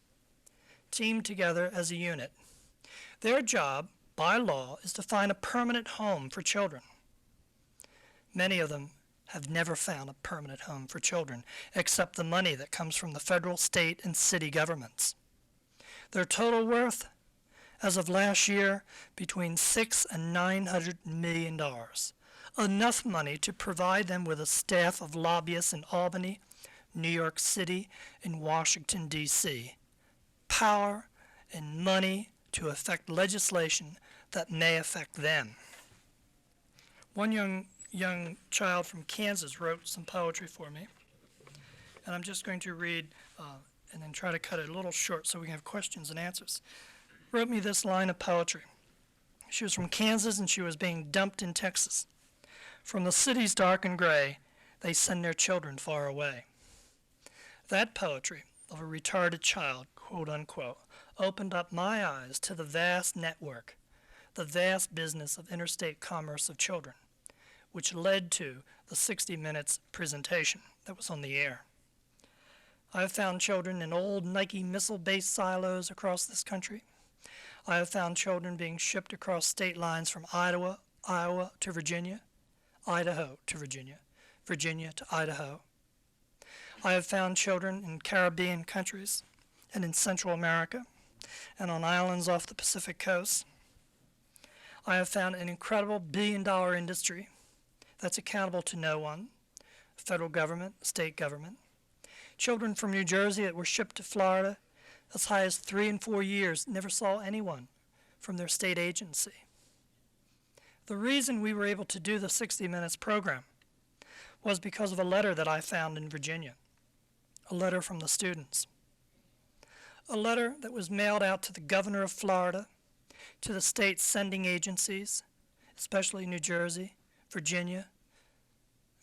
team together as a unit. Their job, by law, is to find a permanent home for children. Many of them have never found a permanent home for children, except the money that comes from the federal, state, and city governments. Their total worth, as of last year, between $600 and $900 million. Enough money to provide them with a staff of lobbyists in Albany, New York City, and Washington, D.C. Power and money to affect legislation that may affect them. One young child from Kansas wrote some poetry for me, and I'm just going to read and then try to cut it a little short so we can have questions and answers. Wrote me this line of poetry. She was from Kansas and she was being dumped in Texas. From the cities dark and gray, they send their children far away. That poetry of a retarded child, quote unquote, opened up my eyes to the vast network, the vast business of interstate commerce of children, which led to the 60 Minutes presentation that was on the air. I have found children in old Nike missile-based silos across this country. I have found children being shipped across state lines from Iowa to Virginia, Idaho to Virginia, Virginia to Idaho. I have found children in Caribbean countries and in Central America and on islands off the Pacific coast. I have found an incredible billion-dollar industry that's accountable to no one, federal government, state government. Children from New Jersey that were shipped to Florida as high as 3 and 4 years never saw anyone from their state agency. The reason we were able to do the 60 Minutes program was because of a letter that I found in Virginia, a letter from the students, a letter that was mailed out to the governor of Florida, to the state sending agencies, especially New Jersey, Virginia,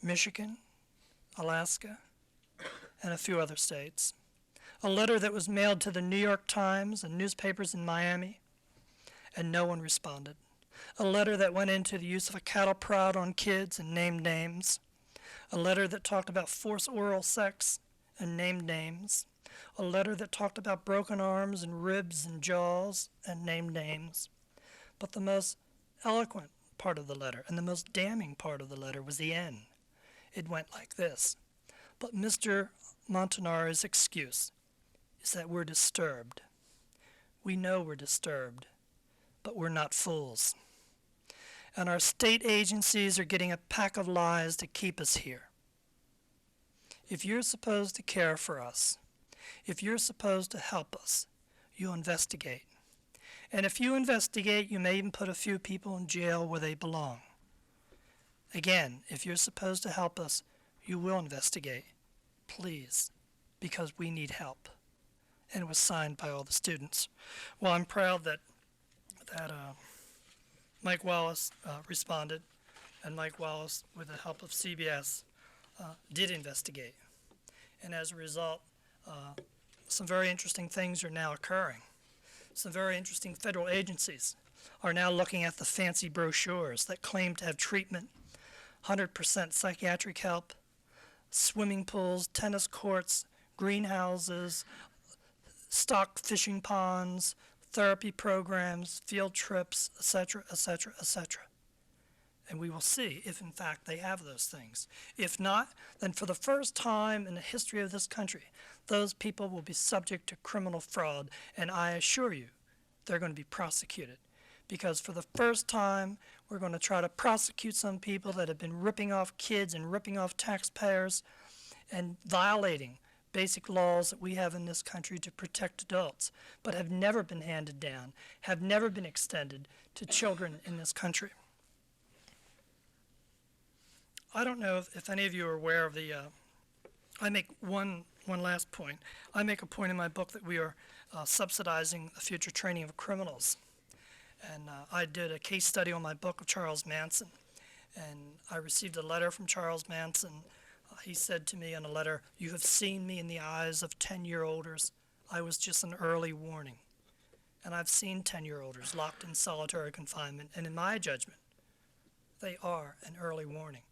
Michigan, Alaska, and a few other states. A letter that was mailed to the New York Times and newspapers in Miami, and no one responded. A letter that went into the use of a cattle prod on kids and named names. A letter that talked about forced oral sex and named names. A letter that talked about broken arms and ribs and jaws and named names. But the most eloquent part of the letter and the most damning part of the letter was the end. It went like this. But Mr. Montanari's excuse is that we're disturbed. We know we're disturbed, but we're not fools. And our state agencies are getting a pack of lies to keep us here. If you're supposed to care for us, if you're supposed to help us, you investigate. And if you investigate, you may even put a few people in jail where they belong. Again, if you're supposed to help us, you will investigate. Please, because we need help. And it was signed by all the students. Well, I'm proud that Mike Wallace responded, and Mike Wallace, with the help of CBS, did investigate. And as a result, some very interesting things are now occurring. some very interesting federal agencies are now looking at the fancy brochures that claim to have treatment, 100% psychiatric help, swimming pools, tennis courts, greenhouses, stock fishing ponds, therapy programs, field trips, etc., etc., etc. And we will see if, in fact, they have those things. If not, then for the first time in the history of this country, those people will be subject to criminal fraud, and I assure you, they're going to be prosecuted. Because for the first time, we're going to try to prosecute some people that have been ripping off kids and ripping off taxpayers and violating basic laws that we have in this country to protect adults, but have never been handed down, have never been extended to children in this country. I don't know if any of you are aware of the, I make one last point. I make a point in my book that we are subsidizing the future training of criminals. And I did a case study on my book of Charles Manson. And I received a letter from Charles Manson. He said to me in a letter, "You have seen me in the eyes of 10-year-olders. I was just an early warning." And I've seen 10-year-olders locked in solitary confinement, and in my judgment, they are an early warning.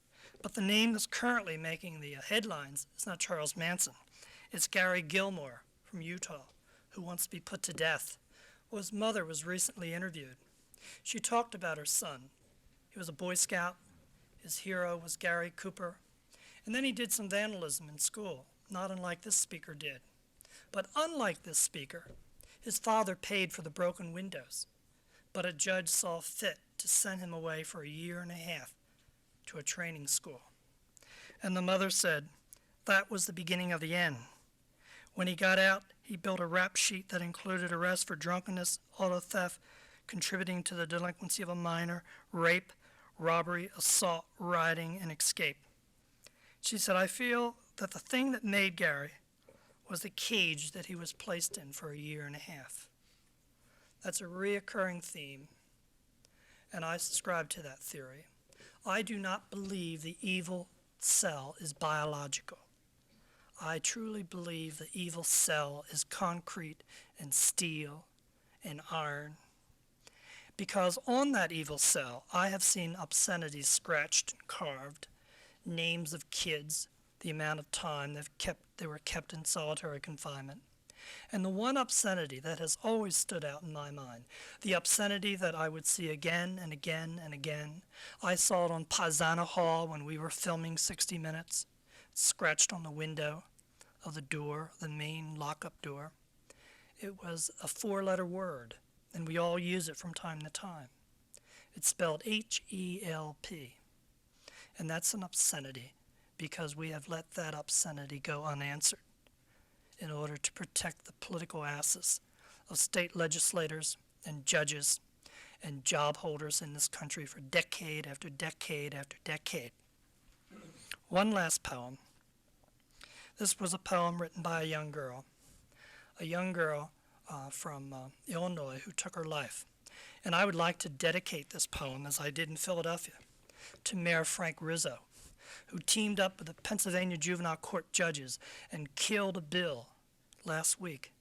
But the name that's currently making the headlines is not Charles Manson. It's Gary Gilmore from Utah, who wants to be put to death. Well, his mother was recently interviewed. She talked about her son. He was a Boy Scout. His hero was Gary Cooper. And then he did some vandalism in school, not unlike this speaker did. But unlike this speaker, his father paid for the broken windows. But a judge saw fit to send him away for a year and a half to a training school. And the mother said, that was the beginning of the end. When he got out, he built a rap sheet that included arrest for drunkenness, auto theft, contributing to the delinquency of a minor, rape, robbery, assault, rioting, and escape. She said, I feel that the thing that made Gary was the cage that he was placed in for a year and a half. That's a reoccurring theme, and I subscribe to that theory. I do not believe the evil cell is biological. I truly believe the evil cell is concrete and steel and iron. Because on that evil cell, I have seen obscenities scratched and carved, names of kids, the amount of time they were kept in solitary confinement. And the one obscenity that has always stood out in my mind, the obscenity that I would see again and again and again, I saw it on Paisano Hall when we were filming 60 Minutes, scratched on the window of the door, the main lockup door. It was a 4-letter word, and we all use it from time to time. It's spelled H-E-L-P. And that's an obscenity because we have let that obscenity go unanswered in order to protect the political asses of state legislators and judges and job holders in this country for decade after decade after decade. One last poem. This was a poem written by a young girl from Illinois who took her life. And I would like to dedicate this poem, as I did in Philadelphia, to Mayor Frank Rizzo, who teamed up with the Pennsylvania Juvenile Court judges and killed a bill last week,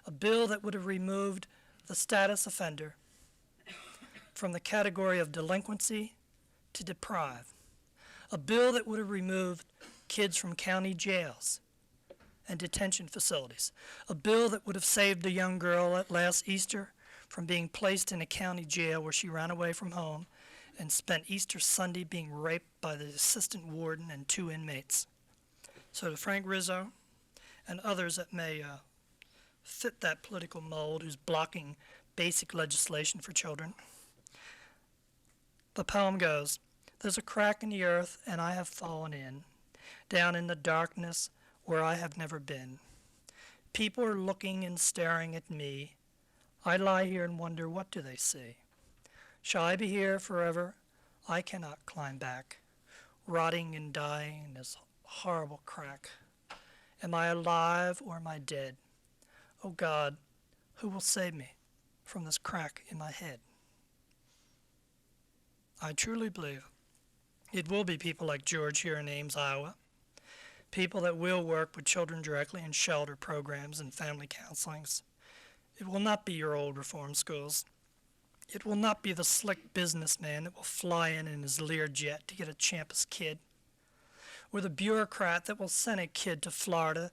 a bill that would have removed the status offender from the category of delinquency to deprive, a bill that would have removed kids from county jails and detention facilities, a bill that would have saved a young girl at last Easter from being placed in a county jail where she ran away from home and spent Easter Sunday being raped by the assistant warden and 2 inmates. So to Frank Rizzo and others that may fit that political mold who's blocking basic legislation for children, the poem goes, there's a crack in the earth and I have fallen in, down in the darkness where I have never been. People are looking and staring at me. I lie here and wonder, what do they see? Shall I be here forever? I cannot climb back, rotting and dying in this horrible crack. Am I alive or am I dead? Oh God, who will save me from this crack in my head? I truly believe it will be people like George here in Ames, Iowa, people that will work with children directly in shelter programs and family counselings. It will not be your old reform schools. It will not be the slick businessman that will fly in his Learjet to get a campus kid, or the bureaucrat that will send a kid to Florida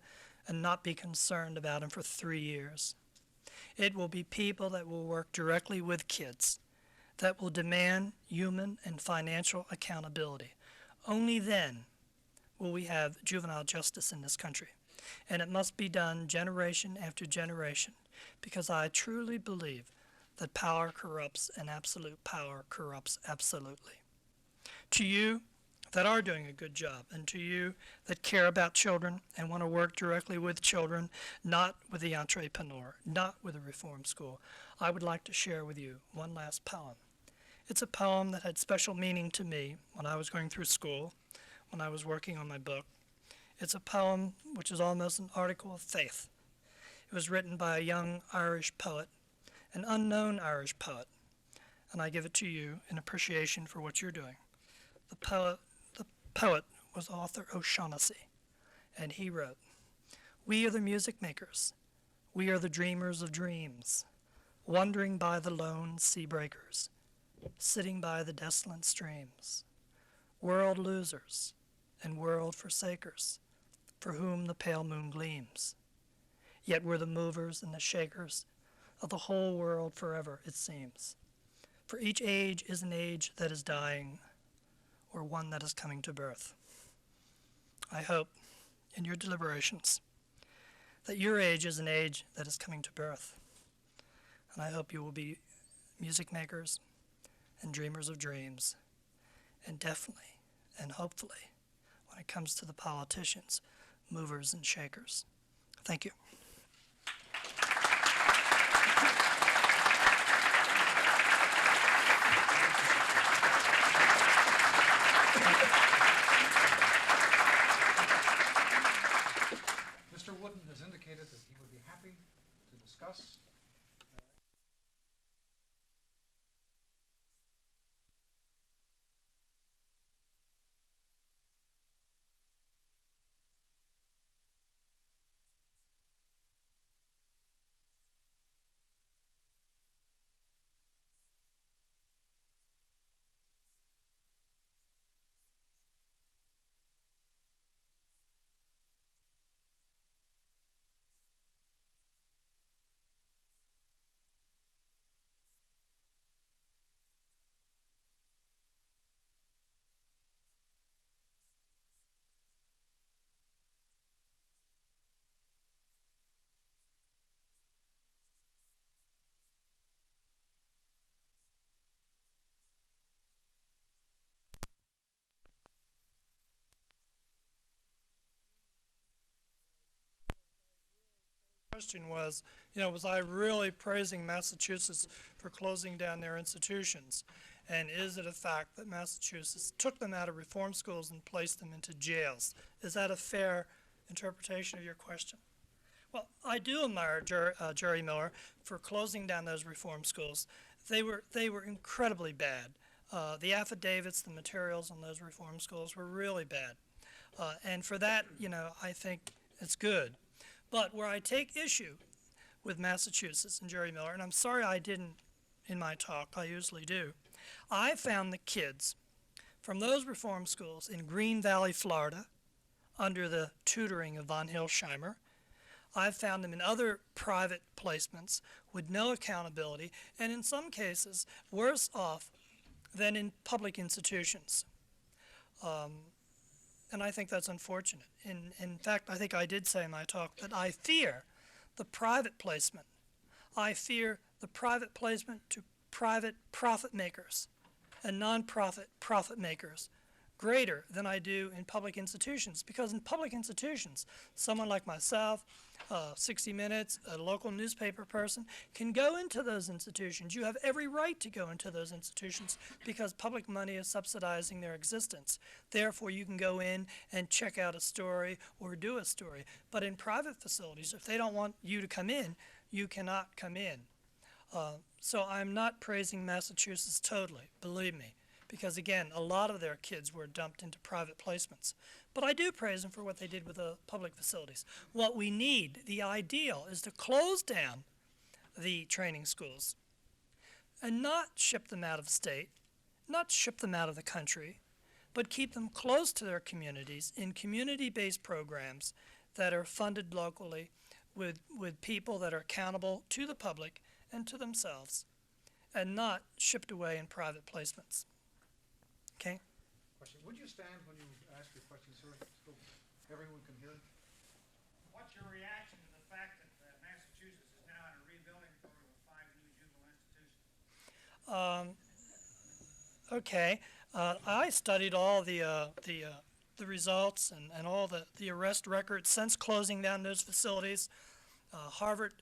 and not be concerned about him for 3 years. It will be people that will work directly with kids, that will demand human and financial accountability. Only then will we have juvenile justice in this country. And it must be done generation after generation, because I truly believe that power corrupts and absolute power corrupts absolutely. To you that are doing a good job, and to you that care about children and want to work directly with children, not with the entrepreneur, not with a reform school, I would like to share with you one last poem. It's a poem that had special meaning to me when I was going through school, when I was working on my book. It's a poem which is almost an article of faith. It was written by a young Irish poet, an unknown Irish poet, and I give it to you in appreciation for what you're doing. The poet was Arthur O'Shaughnessy, and he wrote, "We are the music makers. We are the dreamers of dreams, wandering by the lone sea breakers, sitting by the desolate streams, world losers and world forsakers, for whom the pale moon gleams. Yet we're the movers and the shakers of the whole world forever, it seems. For each age is an age that is dying, or one that is coming to birth." I hope, in your deliberations, that your age is an age that is coming to birth. And I hope you will be music makers and dreamers of dreams, and definitely and hopefully, when it comes to the politicians, movers and shakers. Thank you. Mr. Wooden has indicated that he would be happy to discuss. Question was, was I really praising Massachusetts for closing down their institutions? And is it a fact that Massachusetts took them out of reform schools and placed them into jails? Is that a fair interpretation of your question? Well, I do admire Jerry Miller for closing down those reform schools. They were incredibly bad. The affidavits, the materials on those reform schools were really bad. And for that, I think it's good. But where I take issue with Massachusetts and Jerry Miller, and I'm sorry I didn't in my talk, I usually do, I found the kids from those reform schools in Green Valley, Florida, under the tutoring of von Hilsheimer. I've found them in other private placements with no accountability, and in some cases worse off than in public institutions. And I think that's unfortunate. In fact, I think I did say in my talk that I fear the private placement. I fear the private placement to private profit makers and nonprofit profit makers greater than I do in public institutions. Because in public institutions, someone like myself, 60 Minutes, a local newspaper person, can go into those institutions. You have every right to go into those institutions because public money is subsidizing their existence. Therefore, you can go in and check out a story or do a story. But in private facilities, if they don't want you to come in, you cannot come in. So I'm not praising Massachusetts totally, believe me. Because again, a lot of their kids were dumped into private placements. But I do praise them for what they did with the public facilities. What we need, the ideal, is to close down the training schools and not ship them out of state, not ship them out of the country, but keep them close to their communities in community-based programs that are funded locally with people that are accountable to the public and to themselves, and not shipped away in private placements. Okay? Question. Would you stand when you ask your question, sir, so everyone can hear? What's your reaction to the fact that Massachusetts is now in a rebuilding program with 5 new juvenile institutions? Okay. I studied all the results and all the arrest records since closing down those facilities. Harvard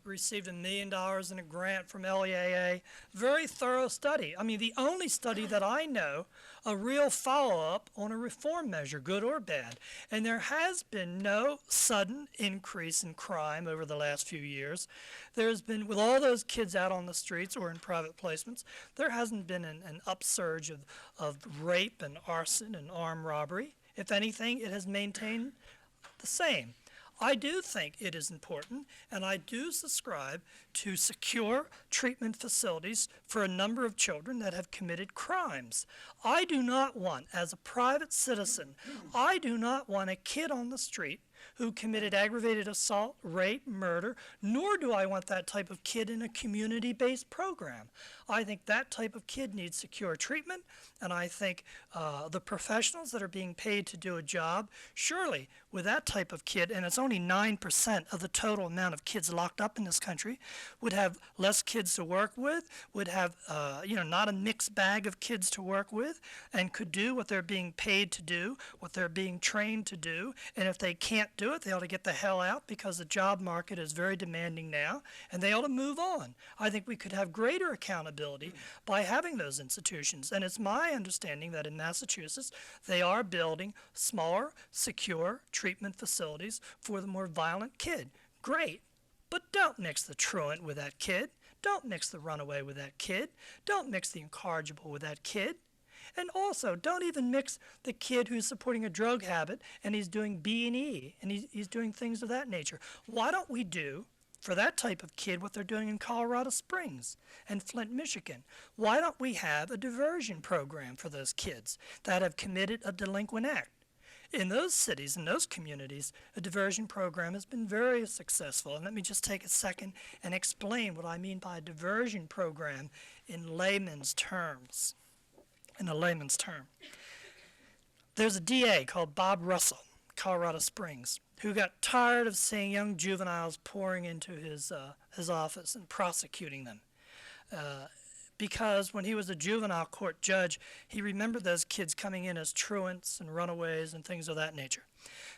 received $1 million in a grant from LEAA. Very thorough study. I mean, the only study that I know, a real follow-up on a reform measure, good or bad. And there has been no sudden increase in crime over the last few years. There's been, with all those kids out on the streets or in private placements, there hasn't been an upsurge of rape and arson and armed robbery. If anything, it has maintained the same. I do think it is important, and I do subscribe to secure treatment facilities for a number of children that have committed crimes. I do not want, as a private citizen, I do not want a kid on the street who committed aggravated assault, rape, murder, nor do I want that type of kid in a community-based program. I think that type of kid needs secure treatment, and I think the professionals that are being paid to do a job, surely with that type of kid, and it's only 9% of the total amount of kids locked up in this country, would have less kids to work with, would have not a mixed bag of kids to work with, and could do what they're being paid to do, what they're being trained to do, and if they can't do it, they ought to get the hell out because the job market is very demanding now, and they ought to move on. I think we could have greater accountability by having those institutions, and it's my understanding that in Massachusetts, they are building smaller, secure treatment facilities for the more violent kid. Great, but don't mix the truant with that kid. Don't mix the runaway with that kid. Don't mix the incorrigible with that kid. And also, don't even mix the kid who's supporting a drug habit and he's doing B&E and he's doing things of that nature. Why don't we do for that type of kid what they're doing in Colorado Springs and Flint, Michigan? Why don't we have a diversion program for those kids that have committed a delinquent act? In those cities, in those communities, a diversion program has been very successful. And let me just take a second and explain what I mean by a diversion program in layman's terms. In a layman's term. There's a DA called Bob Russell, Colorado Springs, who got tired of seeing young juveniles pouring into his office and prosecuting them. Because when he was a juvenile court judge, he remembered those kids coming in as truants and runaways and things of that nature.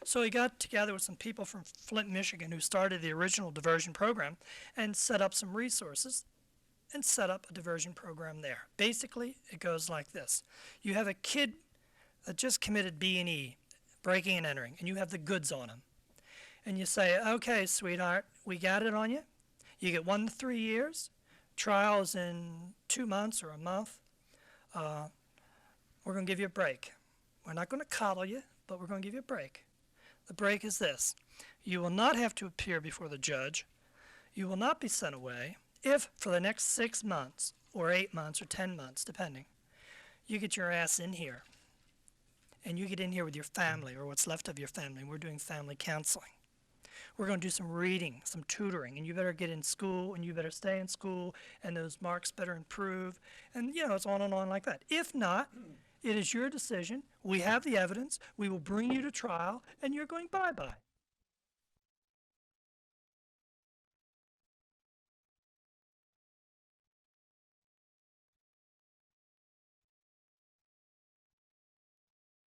So he got together with some people from Flint, Michigan, who started the original diversion program and set up some resources and set up a diversion program there. Basically, it goes like this. You have a kid that just committed B&E, breaking and entering, and you have the goods on him. And you say, okay, sweetheart, we got it on you. You get 1 to 3 years. Trial is in 2 months or a month. We're going to give you a break. We're not going to coddle you, but we're going to give you a break. The break is this. You will not have to appear before the judge. You will not be sent away. If for the next 6 months or 8 months or 10 months, depending, you get your ass in here and you get in here with your family or what's left of your family, and we're doing family counseling. We're going to do some reading, some tutoring, and you better get in school and you better stay in school and those marks better improve, and it's on and on like that. If not, it is your decision. We have the evidence. We will bring you to trial and you're going bye-bye.